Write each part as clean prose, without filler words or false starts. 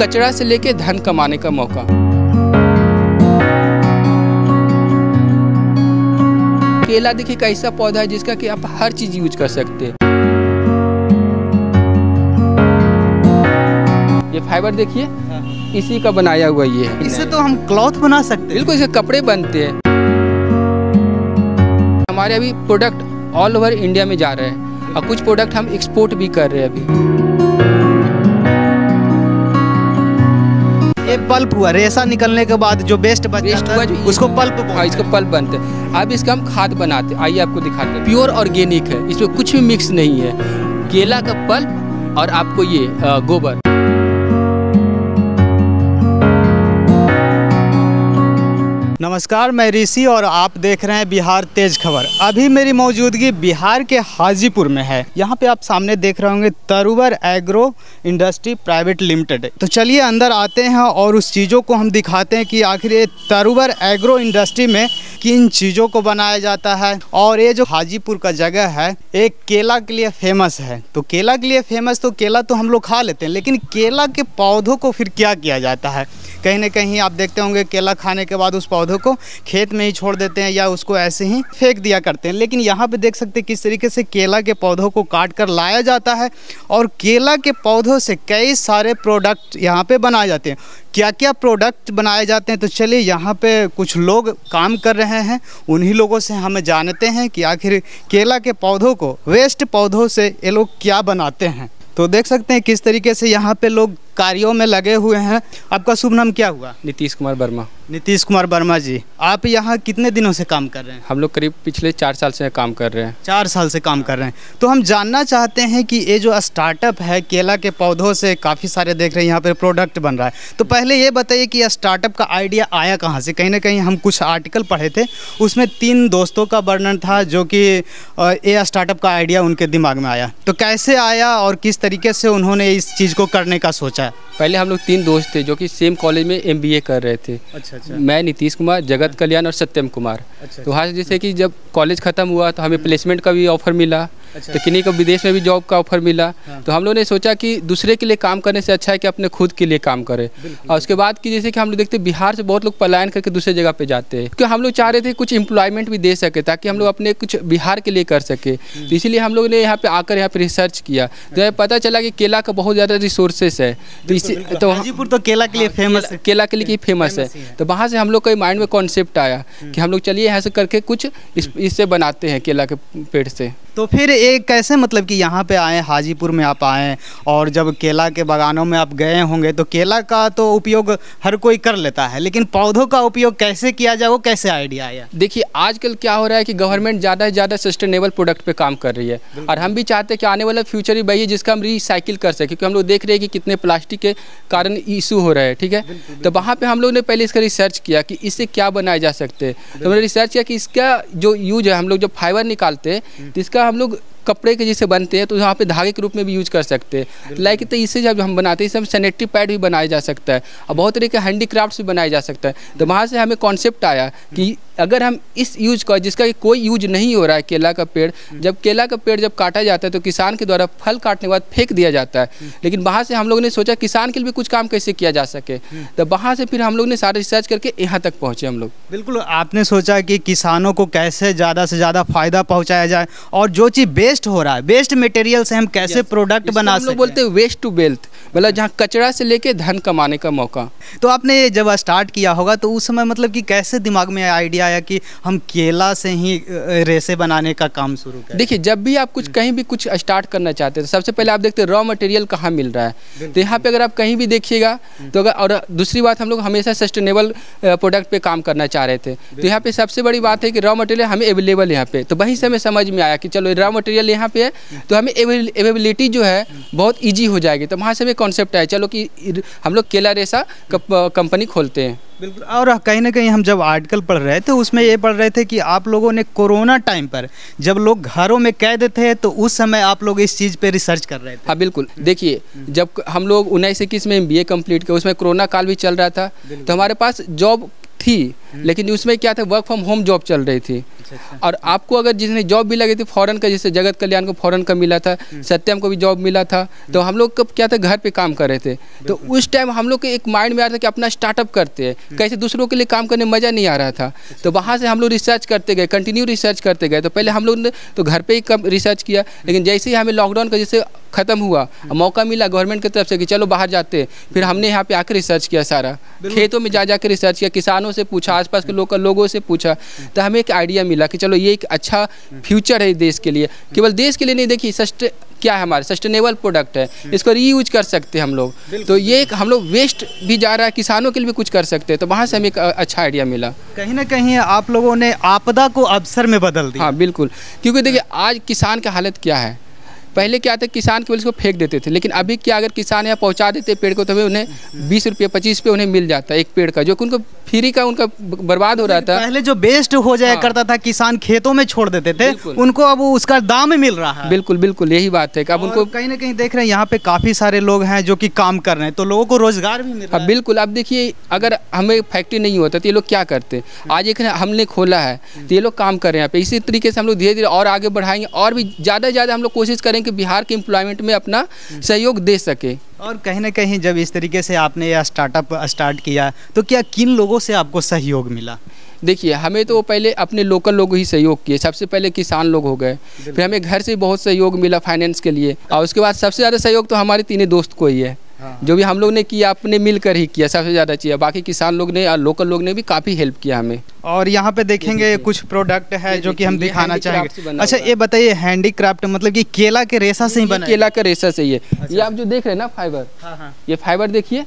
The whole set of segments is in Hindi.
कचरा से लेके धन कमाने का मौका। केला देखिए एक ऐसा पौधा है जिसका कि आप हर चीज यूज कर सकते हैं। ये फाइबर देखिए, इसी का बनाया हुआ ये है। इससे तो हम क्लॉथ बना सकते हैं। बिल्कुल, इससे कपड़े बनते हैं। हमारे अभी प्रोडक्ट ऑल ओवर इंडिया में जा रहे हैं और कुछ प्रोडक्ट हम एक्सपोर्ट भी कर रहे हैं अभी। ये पल्प हुआ, रेशा निकलने के बाद जो वेस्ट बचता है उसको पल्प बोलते हैं। हाँ, इसको पल्प बनते हैं। अब इसका हम खाद बनाते हैं। आइए आपको दिखाते हैं। प्योर ऑर्गेनिक है, इसमें कुछ भी मिक्स नहीं है। केला का पल्प और आपको ये गोबर। नमस्कार, मैं ऋषि और आप देख रहे हैं बिहार तेज खबर। अभी मेरी मौजूदगी बिहार के हाजीपुर में है। यहाँ पे आप सामने देख रहे होंगे तरुवर एग्रो इंडस्ट्री प्राइवेट लिमिटेड। तो चलिए अंदर आते हैं और उस चीज़ों को हम दिखाते हैं कि आखिर ये तरुवर एग्रो इंडस्ट्री में किन चीज़ों को बनाया जाता है। और ये जो हाजीपुर का जगह है एक केला के लिए फेमस है। तो केला के लिए फेमस, तो केला तो हम लोग खा लेते हैं, लेकिन केला के पौधों को फिर क्या किया जाता है? कहीं ना कहीं आप देखते होंगे केला खाने के बाद उस पौधों को खेत में ही छोड़ देते हैं या उसको ऐसे ही फेंक दिया करते हैं। लेकिन यहाँ पे देख सकते हैं किस तरीके से केला के पौधों को काट कर लाया जाता है और केला के पौधों से कई सारे प्रोडक्ट यहाँ पे बनाए जाते हैं। क्या क्या प्रोडक्ट बनाए जाते हैं, तो चलिए यहाँ पे कुछ लोग काम कर रहे हैं, उन्हीं लोगों से हम जानते हैं कि आखिर केला के पौधों को, वेस्ट पौधों से ये लोग क्या बनाते हैं। तो देख सकते हैं किस तरीके से यहाँ पे लोग कार्यों में लगे हुए हैं। आपका शुभ नाम क्या हुआ? नीतीश कुमार वर्मा। नीतीश कुमार वर्मा जी, आप यहाँ कितने दिनों से काम कर रहे हैं? हम लोग करीब पिछले 4 साल से काम कर रहे हैं। 4 साल से काम कर रहे हैं। तो हम जानना चाहते हैं कि ये जो स्टार्टअप है, केला के पौधों से काफ़ी सारे देख रहे हैं यहाँ पे प्रोडक्ट बन रहा है, तो पहले ये बताइए कि स्टार्टअप का आइडिया आया कहाँ से? कहीं ना कहीं हम कुछ आर्टिकल पढ़े थे, उसमें 3 दोस्तों का वर्णन था जो कि ये स्टार्टअप का आइडिया उनके दिमाग में आया। तो कैसे आया और किस तरीके से उन्होंने इस चीज़ को करने का सोचा? पहले हम लोग 3 दोस्त थे जो कि सेम कॉलेज में MBA कर रहे थे। अच्छा। मैं, नीतीश कुमार, जगत कल्याण और सत्यम कुमार। तो वहाँ से जैसे कि जब कॉलेज ख़त्म हुआ तो हमें प्लेसमेंट का भी ऑफ़र मिला। तो किन्हीं को विदेश में भी जॉब का ऑफर मिला। तो हम लोगों ने सोचा कि दूसरे के लिए काम करने से अच्छा है कि अपने खुद के लिए काम करें। और उसके बाद कि जैसे कि हम लोग देखते हैं बिहार से बहुत लोग पलायन करके दूसरे जगह पे जाते हैं, क्योंकि हम लोग चाह रहे थे कुछ एम्प्लॉयमेंट भी दे सके ताकि हम लोग अपने कुछ बिहार के लिए कर सके। तो इसीलिए हम लोग ने यहाँ पे आकर यहाँ पे रिसर्च किया, तो पता चला कि केला का बहुत ज़्यादा रिसोर्सेस है। तो इसी तो हाजीपुर तो केला के लिए फेमस है, केला के लिए फेमस है। तो वहाँ से हम लोग का माइंड में कॉन्सेप्ट आया कि हम लोग चलिए यहाँ से करके कुछ इससे बनाते हैं केला के पेड़ से। तो फिर एक कैसे, मतलब कि यहाँ पे आए, हाजीपुर में आप आए और जब केला के बागानों में आप गए होंगे तो केला का तो उपयोग हर कोई कर लेता है, लेकिन पौधों का उपयोग कैसे किया जाए, वो कैसे आइडिया आया? देखिए आजकल क्या हो रहा है कि गवर्नमेंट ज़्यादा से ज़्यादा सस्टेनेबल प्रोडक्ट पे काम कर रही है और हम भी चाहते हैं कि आने वाला फ्यूचर ही वही है जिसका हम रिसाइकिल कर सकें, क्योंकि हम लोग देख रहे हैं कि कितने प्लास्टिक के कारण इशू हो रहा है। ठीक है, तो वहाँ पर हम लोग ने पहले इसका रिसर्च किया कि इससे क्या बनाए जा सकते हैं। तो हमने रिसर्च किया कि इसका जो यूज है, हम लोग जब फाइबर निकालते हैं तो इसका हम लोग कपड़े के जैसे बनते हैं तो यहाँ पे धागे के रूप में भी यूज कर सकते हैं। लाइक तो इससे जब हम बनाते हैं इससे हम सैनिटरी पैड भी बनाया जा सकता है और बहुत तरह के हैंडीक्राफ्ट्स भी बनाया जा सकता है। तो वहाँ से हमें कॉन्सेप्ट आया कि अगर हम इस यूज का, जिसका कोई यूज नहीं हो रहा है, केला का पेड़, जब केला का पेड़ जब काटा जाता है तो किसान के द्वारा फल काटने के बाद फेंक दिया जाता है, लेकिन वहाँ से हम लोगों ने सोचा किसान के लिए भी कुछ काम कैसे किया जा सके। तो वहाँ से फिर हम लोग ने सारा रिसर्च करके यहाँ तक पहुँचे हम लोग। बिल्कुल, आपने सोचा कि किसानों को कैसे ज़्यादा से ज़्यादा फ़ायदा पहुँचाया जाए और जो चीज़ वेस्ट हो रहा है, वेस्ट मटेरियल से हम कैसे प्रोडक्ट बना सकते हैं। बोलते हैं वेस्ट टू वेल्थ, मतलब जहाँ कचरा से लेके धन कमाने का मौका। तो आपने जब स्टार्ट किया होगा तो उस समय मतलब कि कैसे दिमाग में आइडिया आया कि हम केला से ही रेसे बनाने का काम शुरू करें? देखिए, जब भी आप कुछ कहीं भी कुछ स्टार्ट करना चाहते हैं तो सबसे पहले आप देखते हैं रॉ मटेरियल कहाँ मिल रहा है। तो यहाँ पे अगर आप कहीं भी देखिएगा तो अगर, और दूसरी बात, हम लोग हमेशा सस्टेनेबल प्रोडक्ट पे काम करना चाह रहे थे। तो यहाँ पे सबसे बड़ी बात है कि रॉ मटेरियल हमें अवेलेबल यहाँ पे, तो वहीं से हमें समझ में आया कि चलो रॉ मटेरियल यहाँ पे है तो हमें अवेलेबिलिटी जो है बहुत ईजी हो जाएगी। तो वहाँ से हमें कॉन्सेप्ट आया चलो कि हम लोग केला रेसा कंपनी खोलते हैं। बिल्कुल, और कहीं ना कहीं हम जब आर्टिकल पढ़ रहे थे उसमें ये पढ़ रहे थे कि आप लोगों ने कोरोना टाइम पर जब लोग घरों में कैद थे तो उस समय आप लोग इस चीज़ पे रिसर्च कर रहे थे। हाँ बिल्कुल, देखिए जब हम लोग 19-21 में MBA कंप्लीट किया, उसमें कोरोना काल भी चल रहा था, तो हमारे पास जॉब थी लेकिन उसमें क्या था, वर्क फ्रॉम होम जॉब चल रही थी। और आपको अगर जिसने जॉब भी लगी थी फॉरेन का, जैसे जगत कल्याण को फॉरेन का मिला था, सत्यम को भी जॉब मिला था, तो हम लोग कब क्या था, घर पे काम कर रहे थे। तो उस टाइम हम लोग के एक माइंड में आ रहा था कि अपना स्टार्टअप करते हैं, कैसे दूसरों के लिए काम करने में मज़ा नहीं आ रहा था। तो वहाँ से हम लोग रिसर्च करते गए, कंटिन्यू रिसर्च करते गए। तो पहले हम लोग ने तो घर पे ही कम रिसर्च किया, लेकिन जैसे ही हमें लॉकडाउन का जैसे ख़त्म हुआ, मौका मिला गवर्नमेंट की तरफ से कि चलो बाहर जाते हैं, फिर हमने यहाँ पे आकर रिसर्च किया, सारा खेतों में जा कर रिसर्च किया, किसानों से पूछा, आसपास के लोकल लोगों से पूछा, तो हमें एक आइडिया मिला कि चलो ये एक अच्छा फ्यूचर है देश के लिए। केवल देश के लिए नहीं, देखिए क्या है, हमारे सस्टेनेबल प्रोडक्ट है, इसको रीयूज कर सकते हैं हम लोग। तो ये एक हम लोग वेस्ट भी जा रहा है, किसानों के लिए भी कुछ कर सकते हैं। तो वहाँ से हमें एक अच्छा आइडिया मिला। कहीं ना कहीं आप लोगों ने आपदा को अवसर में बदल दिया। हाँ बिल्कुल, क्योंकि देखिए आज किसान का हालत क्या है, पहले क्या था, किसान केवल इसको फेंक देते थे, लेकिन अभी क्या, अगर किसान यहाँ पहुँचा देते पेड़ को, तो हमें उन्हें 20 रुपये 25 रुपये उन्हें मिल जाता है एक पेड़ का, जो कि उनको फ्री का उनका बर्बाद हो रहा था। पहले जो वेस्ट हो जाया करता था, किसान खेतों में छोड़ देते थे, उनको अब उसका दाम मिल रहा है। बिल्कुल बिल्कुल, यही बात है कि अब उनको कहीं ना कहीं देख रहे हैं यहाँ पे काफ़ी सारे लोग हैं जो कि काम कर रहे हैं, तो लोगों को रोजगार भी मिल रहा है। बिल्कुल, अब देखिए अगर हमें फैक्ट्री नहीं होता तो ये लोग क्या करते, आज एक हमने खोला है तो ये लोग काम कर रहे हैं यहाँ पे। इसी तरीके से हम लोग धीरे धीरे और आगे बढ़ाएंगे, और भी ज़्यादा से ज़्यादा हम लोग कोशिश करें कि बिहार के एम्प्लॉयमेंट में अपना सहयोग दे सके। और कहीं ना कहीं जब इस तरीके से आपने यह स्टार्टअप स्टार्ट किया, तो क्या किन लोगों से आपको सहयोग मिला? देखिए हमें तो पहले अपने लोकल लोग ही सहयोग किए, सबसे पहले किसान लोग हो गए, फिर हमें घर से बहुत सहयोग मिला फाइनेंस के लिए, और उसके बाद सबसे ज़्यादा सहयोग तो हमारे तीनों दोस्त को ही है। जो भी हम लोग ने किया अपने मिलकर ही किया, सबसे ज़्यादा चाहिए। बाकी किसान लोग ने और लोकल लोग ने भी काफ़ी हेल्प किया हमें। और यहाँ पे देखेंगे कुछ प्रोडक्ट है जो कि हम दिखाना चाहेंगे। अच्छा ये बताइए, हैंडीक्राफ्ट मतलब कि केला के रेशा से ही बना? केला का रेशा से ही है। ये आप जो देख रहे हैं ना फाइबर, ये फाइबर देखिए,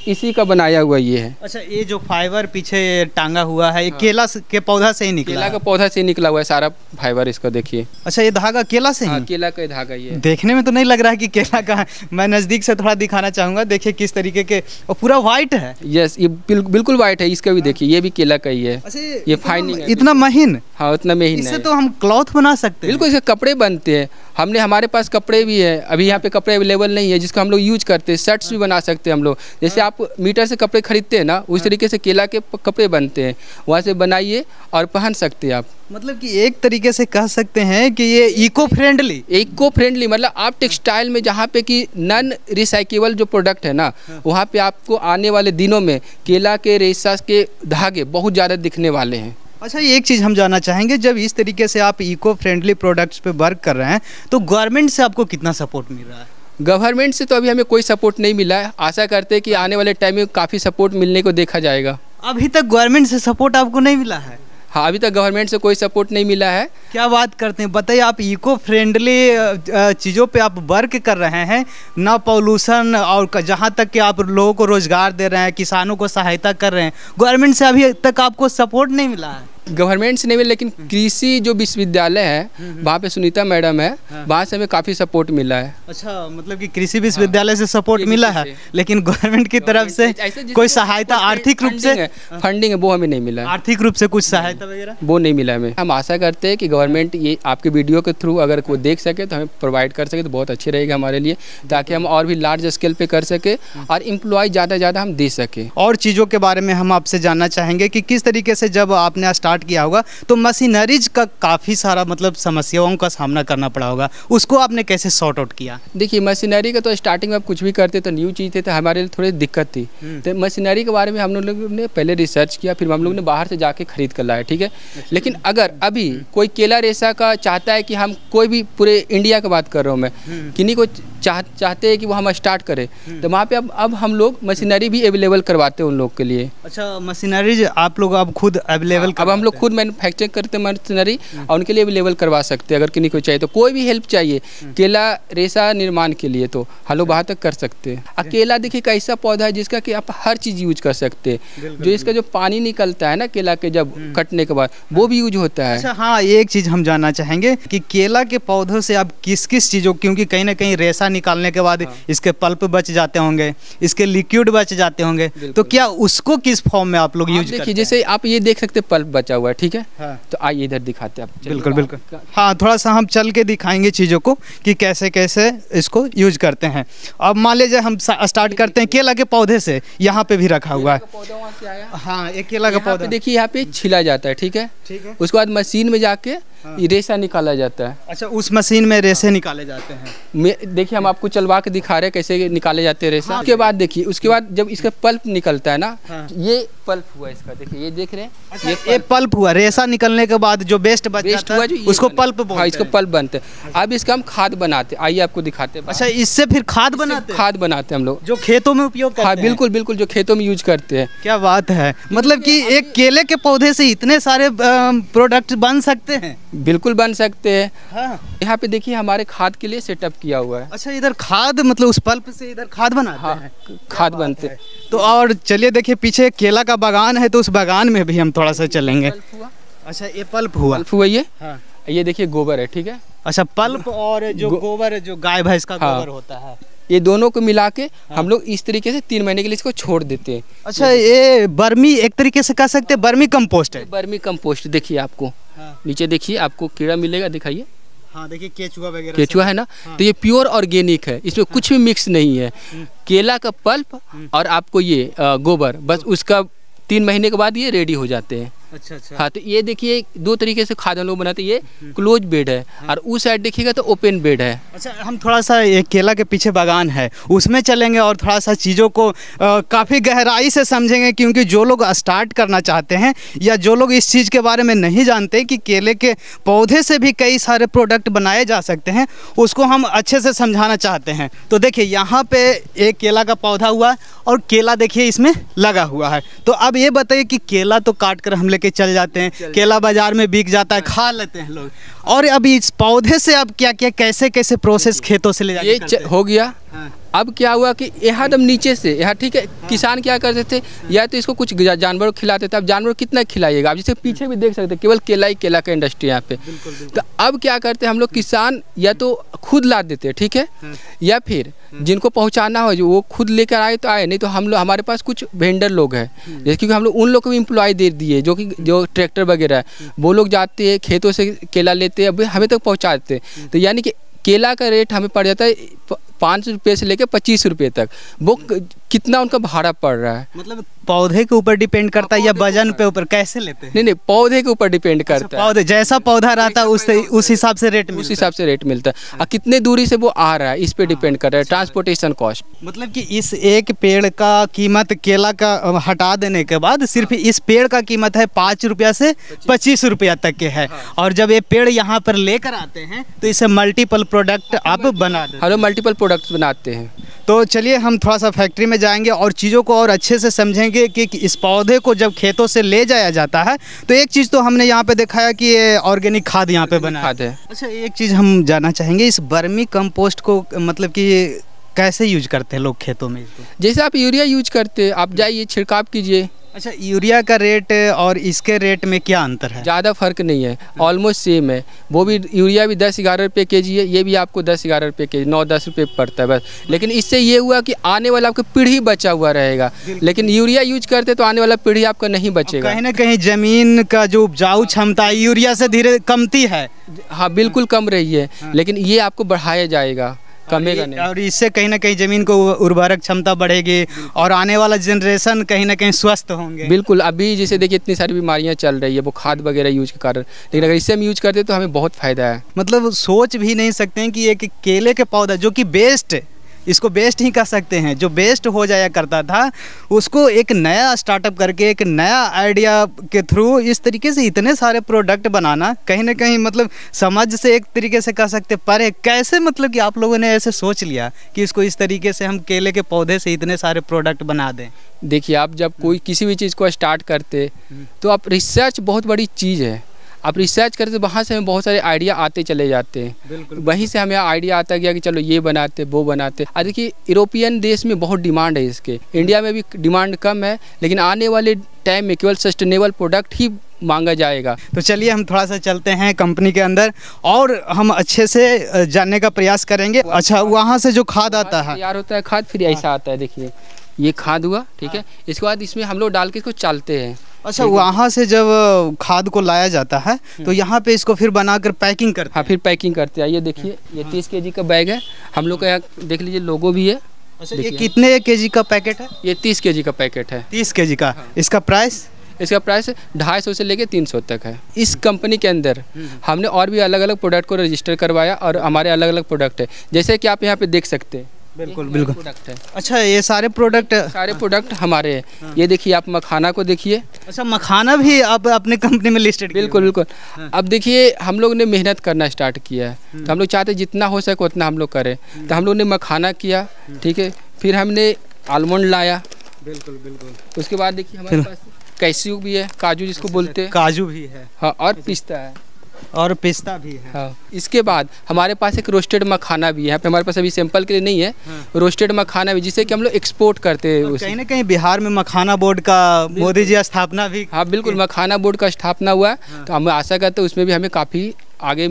इसी का बनाया हुआ ये है। अच्छा, ये जो फाइबर पीछे टांगा हुआ है, ये केला के पौधा से ही निकला? केला का पौधा से निकला हुआ है सारा फाइबर, इसका देखिए। अच्छा, ये धागा केला से ही? केला का धागा ये। देखने में तो नहीं लग रहा है कि केला का है। मैं नज़दीक से थोड़ा दिखाना चाहूँगा, देखिए किस तरीके के, और पूरा व्हाइट है। यस, ये बिल्कुल व्हाइट है। इसका भी देखिए, ये भी केला का ही है। ये फाइनिंग है, इतना महीन? हाँ उतना महीन है। इससे तो हम क्लॉथ बना सकते हैं। बिल्कुल, इसके कपड़े बनते हैं। हमने हमारे पास कपड़े भी है, अभी यहाँ पे कपड़े अवेलेबल नहीं है जिसको हम लोग यूज करते हैं। शर्ट्स भी बना सकते हैं हम लोग, जैसे आप मीटर से कपड़े खरीदते हैं ना, उस तरीके से केला के कपड़े बनते हैं, वहाँ से बनाइए और पहन सकते हैं आप। मतलब कि एक तरीके से कह सकते हैं कि ये इको फ्रेंडली मतलब आप टेक्सटाइल में जहाँ पे कि नॉन रिसाइकेबल जो प्रोडक्ट है ना, वहाँ पे आपको आने वाले दिनों में केला के रेशा के धागे बहुत ज़्यादा दिखने वाले हैं। अच्छा, एक चीज़ हम जानना चाहेंगे, जब इस तरीके से आप इको फ्रेंडली प्रोडक्ट्स पे वर्क कर रहे हैं, तो गवर्नमेंट से आपको कितना सपोर्ट मिल रहा है? गवर्नमेंट से तो अभी हमें कोई सपोर्ट नहीं मिला है। आशा करते हैं कि आने वाले टाइम में काफ़ी सपोर्ट मिलने को देखा जाएगा। अभी तक गवर्नमेंट से सपोर्ट आपको नहीं मिला है? हाँ, अभी तक गवर्नमेंट से कोई सपोर्ट नहीं मिला है। क्या बात करते हैं, बताइए। आप इको फ्रेंडली चीज़ों पे आप वर्क कर रहे हैं, ना पॉल्यूशन, और जहाँ तक कि आप लोगों को रोज़गार दे रहे हैं, किसानों को सहायता कर रहे हैं, गवर्नमेंट से अभी तक आपको सपोर्ट नहीं मिला है? गवर्नमेंट से नहीं मिला, लेकिन कृषि जो विश्वविद्यालय है वहाँ पे सुनीता मैडम है, वहाँ से हमें काफ़ी सपोर्ट मिला है। अच्छा, मतलब कि कृषि विश्वविद्यालय से सपोर्ट मिला है, लेकिन गवर्नमेंट की तरफ से कोई सहायता, आर्थिक रूप से फंडिंग है, वो हमें नहीं मिला। आर्थिक रूप से कुछ सहायता वगैरह वो नहीं मिला हमें। हम आशा करते हैं कि गवर्नमेंट ये आपके वीडियो के थ्रू अगर कोई देख सके तो हमें प्रोवाइड कर सके तो बहुत अच्छी रहेगा हमारे लिए, ताकि हम और भी लार्ज स्केल पे कर सके और एम्प्लॉय ज़्यादा से ज़्यादा हम दे सके। और चीज़ों के बारे में हम आपसे जानना चाहेंगे कि किस तरीके से जब आपने स्टार्ट किया होगा तो मशीनरीज का काफ़ी सारा मतलब समस्याओं का सामना करना पड़ा होगा, उसको आपने कैसे सॉर्ट आउट किया? देखिए, मशीनरी का तो स्टार्टिंग में आप कुछ भी करते तो न्यू चीज़ थे, तो हमारे लिए थोड़ी दिक्कत थी। तो मशीनरी के बारे में हम लोग ने पहले रिसर्च किया, फिर हम लोग ने बाहर से जाके खरीद कर लाया, ठीक है। लेकिन अगर अभी कोई केला रेशा का चाहता है कि हम कोई भी पूरे इंडिया की बात कर रहा हूँ मैं, किन्हीं को चाहते हैं कि वो हम स्टार्ट करें, तो वहाँ पे अब हम लोग मशीनरी भी अवेलेबल करवाते हैं उन लोग के लिए। अच्छा, मशीनरीज आप लोग अब खुद अवेलेबल? अब हम लोग खुद मैन्युफैक्चर करते हैं मशीनरी, और उनके लिए अवेलेबल करवा सकते हैं। अगर किन्हीं को चाहिए तो कोई भी हेल्प चाहिए केला रेशा निर्माण के लिए, तो हम लोग वहाँ तक कर सकते हैं। अकेला देखिए एक ऐसा पौधा है जिसका कि आप हर चीज़ यूज कर सकते हैं। जो इसका जो पानी निकलता है ना केला के जब कटने के बाद, वो भी यूज होता है। अच्छा हाँ, एक चीज़ हम जानना चाहेंगे कि केला के पौधों से आप किस किस चीज़ों, क्योंकि कहीं ना कहीं रेशा निकालने के बाद इसके पल्प बच जाते होंगे, इसके लिक्विड बच जाते होंगे, तो क्या उसको किस फॉर्म में आप लोग यूज करते हैं? जैसे आप ये देख सकते हैं पल्प बच बचा हुआ है, ठीक है। हाँ। तो आइए इधर दिखाते हैं आप। बिल्कुल बिल्कुल, हाँ थोड़ा सा हम चल के दिखाएंगे चीज़ों को कि कैसे कैसे इसको यूज करते हैं। अब मान लीजिए हम स्टार्ट करते हैं केला के पौधे से, यहाँ पे भी रखा हुआ है। पौधा वहाँ से आया, हाँ एक केला का पौधा देखिए यहाँ पे छिला जाता है, ठीक है। उसके बाद मशीन में जाके रेशा निकाला जाता है। अच्छा, उस मशीन में रेशे निकाले जाते हैं। देखिए हम आपको चलवा के दिखा रहे हैं कैसे निकाले जाते हैं रेशा। उसके बाद देखिए, उसके बाद जब इसका पल्प निकलता है ना, ये पल्प हुआ इसका, देखिए ये देख रहे हैं। अच्छा, ये पल्प हुआ, रेशा निकलने के बाद जो वेस्ट बचता है उसको पल्प बोलते हैं। हाँ, इसको पल्प बनते हैं। अब इसका हम खाद बनाते हैं, आइए आपको दिखाते हैं। अच्छा, इससे फिर खाद बनाते हैं? खाद बनाते हैं हम लोग, जो खेतों में उपयोग करते हैं। हाँ बिल्कुल बिल्कुल, जो खेतों में यूज करते हैं। क्या बात है, मतलब कि एक केले के पौधे से इतने सारे प्रोडक्ट बन सकते हैं? बिल्कुल बन सकते हैं। हाँ। यहाँ पे देखिए हमारे खाद के लिए सेटअप किया हुआ है। अच्छा, इधर खाद, मतलब उस पल्प से इधर खाद बनाते हैं? खाद बनते हैं। तो और चलिए देखिए, पीछे केला का बागान है, तो उस बागान में भी हम थोड़ा सा चलेंगे। अच्छा, ये पल्प हुआ। पल्प हुआ ये। हाँ। ये देखिए गोबर है, ठीक है। अच्छा, पल्प और जो गोबर, जो गाय भैंस का गोबर होता है, ये दोनों को मिला के हम लोग इस तरीके से 3 महीने के लिए इसको छोड़ देते हैं। अच्छा, ये बर्मी, एक तरीके से कह सकते हैं बर्मी कंपोस्ट है। बर्मी कंपोस्ट देखिए आपको, नीचे देखिए आपको कीड़ा मिलेगा, दिखाइए। हाँ देखिए, केचुआ वगैरह, केचुआ है ना। तो ये प्योर ऑर्गेनिक है, इसमें कुछ भी मिक्स नहीं है। केला का पल्प और आपको ये गोबर, बस उसका 3 महीने के बाद ये रेडी हो जाते हैं। अच्छा अच्छा। हाँ, तो ये देखिए 2 तरीके से खाद हम लोग बनाते हैं। ये क्लोज बेड है और उस साइड देखिएगा तो ओपन बेड है। अच्छा, हम थोड़ा सा एक केला के पीछे बागान है उसमें चलेंगे और थोड़ा सा चीज़ों को काफ़ी गहराई से समझेंगे, क्योंकि जो लोग स्टार्ट करना चाहते हैं या जो लोग इस चीज़ के बारे में नहीं जानते कि केले के पौधे से भी कई सारे प्रोडक्ट बनाए जा सकते हैं, उसको हम अच्छे से समझाना चाहते हैं। तो देखिए यहाँ पे एक केला का पौधा हुआ और केला देखिए इसमें लगा हुआ है। तो अब ये बताइए कि केला तो काट कर हम लेके चल जाते हैं, केला बाजार में बिक जाता है, खा लेते हैं लोग, और अभी इस पौधे से अब क्या क्या कैसे कैसे प्रोसेस खेतों से ले जाके ये हो गया। हाँ। अब क्या हुआ कि यहाँ एकदम नीचे से यहाँ, ठीक है। हाँ। किसान क्या करते थे, या तो इसको कुछ जानवर खिलाते थे। अब जानवर कितना खिलाइएगा, आप जैसे पीछे भी देख सकते हैं, केवल केला ही केला का इंडस्ट्री यहाँ पे। बिल्कुल, बिल्कुल। तो अब क्या करते हैं हम लोग, किसान या तो खुद ला देते हैं, ठीक है। हाँ। या फिर जिनको पहुँचाना हो जो वो खुद लेकर आए तो आए, नहीं तो हम लोग, हमारे पास कुछ वेंडर लोग हैं, जैसे क्योंकि हम लोग उन लोग को भी एम्प्लॉय दे दिए, जो ट्रैक्टर वगैरह है, वो लोग जाते हैं खेतों से केला लेते हैं, हमें तक पहुँचा देते हैं। तो यानी कि केला का रेट हमें पड़ जाता है 5 रुपये से लेकर 25 रुपये तक। वो कितना उनका भाड़ा पड़ रहा है, मतलब पौधे के ऊपर डिपेंड करता है या वजन पे ऊपर कैसे लेते हैं? नहीं, पौधे के ऊपर डिपेंड करता है। पौधे जैसा पौधा रहता है उस हिसाब से रेट मिलता है। उस हिसाब से रेट मिलता है। और कितने दूरी से वो आ रहा है इस पे डिपेंड कर रहा है, ट्रांसपोर्टेशन कॉस्ट। मतलब कि इस एक पेड़ का कीमत केला का हटा देने के बाद सिर्फ इस पेड़ का कीमत है 5 रुपया से 25 रुपया तक के है। और जब ये पेड़ यहाँ पर लेकर आते हैं तो इसे मल्टीपल प्रोडक्ट आप बना देते हैं। हम लोग मल्टीपल प्रोडक्ट्स बनाते हैं। तो चलिए हम थोड़ा सा फैक्ट्री में जाएंगे और चीज़ों को और अच्छे से समझेंगे कि इस पौधे को जब खेतों से ले जाया जाता है तो एक चीज़ तो हमने यहाँ पे दिखाया कि ये ऑर्गेनिक खाद यहाँ पे बना खाद है। अच्छा, एक चीज़ हम जानना चाहेंगे, इस बर्मी कंपोस्ट को मतलब कि कैसे यूज करते हैं लोग खेतों में इसको? जैसे आप यूरिया यूज करते हैं, आप जाइए छिड़काव कीजिए। अच्छा, यूरिया का रेट और इसके रेट में क्या अंतर है? ज़्यादा फर्क नहीं है, ऑलमोस्ट सेम है। वो भी यूरिया भी 10-11 रुपये kg है, ये भी आपको 10-11 रुपये kg, 9-10 रुपये पड़ता है बस। लेकिन इससे ये हुआ कि आने वाला आपका पीढ़ी बचा हुआ रहेगा। लेकिन यूरिया यूज करते तो आने वाला पीढ़ी आपका नहीं बचेगा। कहीं ना कहीं ज़मीन का जो उपजाऊ क्षमता यूरिया से धीरे कमती है। हाँ बिल्कुल कम रही है, लेकिन ये आपको बढ़ाया जाएगा, कमेगा नहीं। और इससे कहीं ना कहीं ज़मीन को उर्वरक क्षमता बढ़ेगी और आने वाला जनरेशन कहीं ना कहीं स्वस्थ होंगे। बिल्कुल। अभी जैसे देखिए इतनी सारी बीमारियां चल रही है वो खाद वगैरह यूज के कारण, लेकिन अगर इससे हम यूज करते तो हमें बहुत फ़ायदा है। मतलब सोच भी नहीं सकते हैं कि एक केले के पौधा जो कि बेस्ट, इसको बेस्ट ही कह सकते हैं, जो बेस्ट हो जाया करता था उसको एक नया स्टार्टअप करके एक नया आइडिया के थ्रू इस तरीके से इतने सारे प्रोडक्ट बनाना, कहीं ना कहीं मतलब समझ से एक तरीके से कह सकते पर है। कैसे मतलब कि आप लोगों ने ऐसे सोच लिया कि इसको इस तरीके से हम केले के पौधे से इतने सारे प्रोडक्ट बना दें? देखिए, आप जब कोई किसी भी चीज़ को स्टार्ट करते तो आप रिसर्च बहुत बड़ी चीज़ है। आप रिसर्च करते वहाँ से हमें बहुत सारे आइडिया आते चले जाते हैं। वहीं से हमें आइडिया आता गया कि चलो ये बनाते वो बनाते। और देखिए यूरोपियन देश में बहुत डिमांड है इसके, इंडिया में भी डिमांड कम है, लेकिन आने वाले टाइम में केवल सस्टेनेबल प्रोडक्ट ही मांगा जाएगा। तो चलिए हम थोड़ा सा चलते हैं कंपनी के अंदर और हम अच्छे से जानने का प्रयास करेंगे। अच्छा, वहाँ से जो खाद आता है तैयार होता है खाद, फिर ऐसा आता है। देखिए ये खाद हुआ, ठीक है। इसके बाद इसमें हम लोग डाल के इसको चालते हैं। अच्छा, वहाँ से जब खाद को लाया जाता है तो यहाँ पे इसको फिर बनाकर पैकिंग करते हैं। हाँ, फिर पैकिंग करते हैं। ये देखिए, ये 30 kg का बैग है। हम लोग का यहाँ देख लीजिए लोगो भी है। अच्छा, ये कितने kg का पैकेट है? ये 30 kg का पैकेट है। 30 kg का। इसका प्राइस? इसका प्राइस 250 से लेके 300 तक है। इस कंपनी के अंदर हमने और भी अलग अलग प्रोडक्ट को रजिस्टर करवाया और हमारे अलग अलग प्रोडक्ट है, जैसे कि आप यहाँ पे देख सकते हैं। बिल्कुल बिल्कुल प्रोडक्ट है। अच्छा, ये सारे प्रोडक्ट हमारे हैं। ये देखिए, आप मखाना को देखिए। अच्छा, मखाना भी आप अपने कंपनी में लिस्टेड? बिल्कुल बिल्कुल। अब देखिए, हम लोग ने मेहनत करना स्टार्ट किया है, तो हम लोग चाहते जितना हो सके उतना हम लोग करें। तो हम लोग ने मखाना किया, ठीक है। फिर हमने आलमंड लाया। बिल्कुल बिल्कुल। उसके बाद देखिए हमारे पास कैश्यू भी है, काजू जिसको बोलते हैं। काजू भी है। हाँ, और पिस्ता है। और पिस्ता भी है। हाँ। इसके बाद हमारे पास एक रोस्टेड मखाना भी है। यहाँ पे हमारे पास अभी सैंपल के लिए नहीं है। रोस्टेड मखाना भी, जिसे कि हम लोग एक्सपोर्ट करते हैं। कहीं ना कहीं बिहार में मखाना बोर्ड का मोदी जी स्थापना भी। हाँ बिल्कुल, मखाना बोर्ड का स्थापना हुआ है। तो हम आशा करते हैं उसमें भी हमें काफ़ी आगे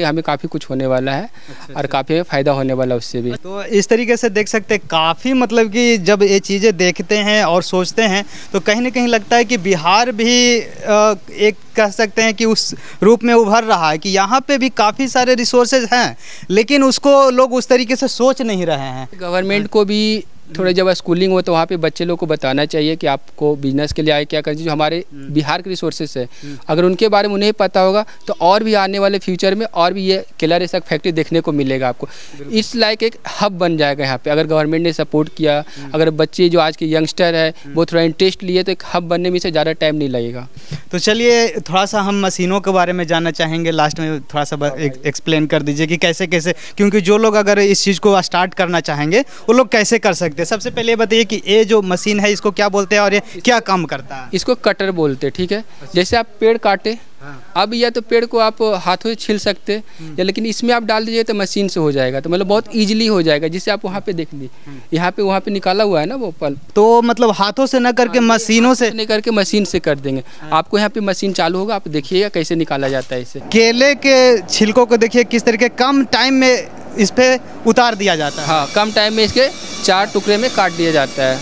हमें काफ़ी कुछ होने वाला है। और काफ़ी हमें फ़ायदा होने वाला है उससे भी। तो इस तरीके से देख सकते हैं, काफ़ी मतलब कि जब ये चीज़ें देखते हैं और सोचते हैं तो कहीं ना कहीं लगता है कि बिहार भी एक कह सकते हैं कि उस रूप में उभर रहा है कि यहाँ पे भी काफ़ी सारे रिसोर्सेज हैं, लेकिन उसको लोग उस तरीके से सोच नहीं रहे हैं। गवर्नमेंट को भी थोड़ा जब स्कूलिंग हो तो वहाँ पे बच्चे लोग को बताना चाहिए कि आपको बिजनेस के लिए आए क्या करना चाहिए। जो हमारे बिहार के रिसोर्सेज है, अगर उनके बारे में उन्हें पता होगा तो और भी आने वाले फ्यूचर में और भी ये केला रेसा फैक्ट्री देखने को मिलेगा आपको। इस लाइक एक हब बन जाएगा यहाँ पे, अगर गवर्नमेंट ने सपोर्ट किया। अगर बच्चे जो आज के यंगस्टर है वो थोड़ा इंटरेस्ट लिए तो एक हब बनने में से ज़्यादा टाइम नहीं लगेगा। तो चलिए, थोड़ा सा हम मशीनों के बारे में जानना चाहेंगे। लास्ट में थोड़ा सा एक्सप्लेन कर दीजिए कि कैसे कैसे, क्योंकि जो लोग अगर इस चीज़ को स्टार्ट करना चाहेंगे वो लोग कैसे कर सकते हैं। सबसे पहले बताइए कि ये जो मशीन है इसको क्या बोलते हैं और ये क्या काम करता है? इसको कटर बोलते हैं, ठीक है। जैसे आप पेड़ काटे, अब या तो पेड़ को आप हाथों से छील सकते हैं, या लेकिन इसमें आप डाल दीजिए तो मशीन से हो जाएगा। तो मतलब बहुत इजीली हो जाएगा। जिससे आप वहाँ पे देख ली, यहाँ पे वहाँ पे निकाला हुआ है ना वो पल्प, तो मतलब हाथों से न करके मशीनों से नहीं करके मशीन से कर देंगे। आपको यहाँ पे मशीन चालू होगा, आप देखिएगा कैसे निकाला जाता है इसे। केले के छिलकों को देखिए किस तरीके कम टाइम में इस पे उतार दिया जाता है। हाँ, कम टाइम में इसके 4 टुकड़े में काट दिया जाता है।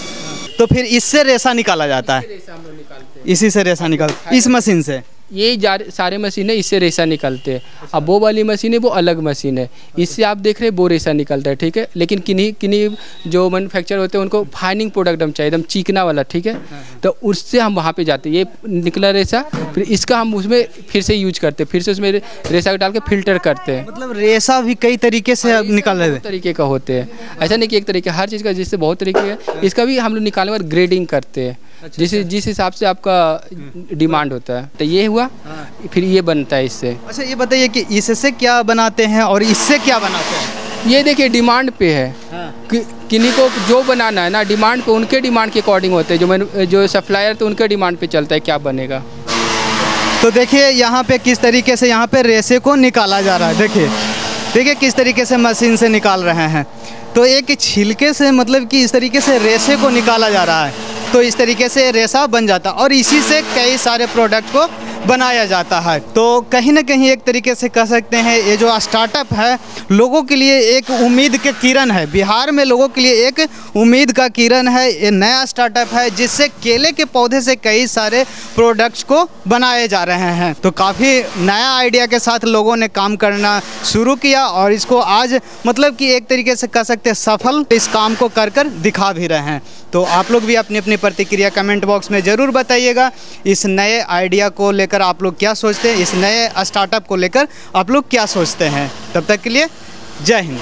तो फिर इससे रेशा निकाला जाता है। इसी से रेशा निकाल, इस मशीन से। ये सारे मशीन है, इससे रेशा निकलते हैं। अब वो वाली मशीन है वो अलग मशीन है, इससे आप देख रहे हैं वो रेशा निकलता है, ठीक है। लेकिन किन्हीं जो मैन्युफैक्चर होते हैं उनको फाइनिंग प्रोडक्ट हम चाहिए, एकदम चिकना वाला, ठीक है। तो उससे हम वहाँ पे जाते हैं। ये निकला रेशा, फिर इसका हम उसमें फिर से यूज करते हैं, फिर से उसमें रेशा डाल के फिल्टर करते हैं। मतलब रेशा भी कई तरीके से निकाल रहे तरीके का होते हैं, ऐसा नहीं कि एक तरीके, हर चीज़ का जिससे बहुत तरीके है। इसका भी हम लोग निकालने के बाद ग्रेडिंग करते हैं, जिस हिसाब से आपका डिमांड होता है। तो ये हुआ, फिर ये बनता है इससे। अच्छा, ये बताइए कि इससे क्या बनाते हैं और इससे क्या बनाते हैं? ये देखिए डिमांड पे है। किन्हीं को जो बनाना है ना, डिमांड पे, उनके डिमांड के अकॉर्डिंग होते हैं। जो सप्लायर तो उनके डिमांड पे चलता है क्या बनेगा। तो देखिए यहाँ पे किस तरीके से यहाँ पे रेशे को निकाला जा रहा है। देखिए किस तरीके से मशीन से निकाल रहे हैं। तो एक छिलके से मतलब कि इस तरीके से रेशे को निकाला जा रहा है, तो इस तरीके से रेशा बन जाता है और इसी से कई सारे प्रोडक्ट को बनाया जाता है। तो कहीं ना कहीं एक तरीके से कह सकते हैं ये जो स्टार्टअप है लोगों के लिए एक उम्मीद के किरण है। बिहार में लोगों के लिए एक उम्मीद का किरण है। ये नया स्टार्टअप है जिससे केले के पौधे से कई सारे प्रोडक्ट्स को बनाए जा रहे हैं। तो काफ़ी नया आइडिया के साथ लोगों ने काम करना शुरू किया और इसको आज मतलब कि एक तरीके से कह सकते हैं सफल इस काम को कर दिखा भी रहे हैं। तो आप लोग भी अपनी अपनी प्रतिक्रिया कमेंट बॉक्स में ज़रूर बताइएगा। इस नए आइडिया को लेकर आप लोग क्या सोचते हैं, इस नए स्टार्टअप को लेकर आप लोग क्या सोचते हैं। तब तक के लिए जय हिंद।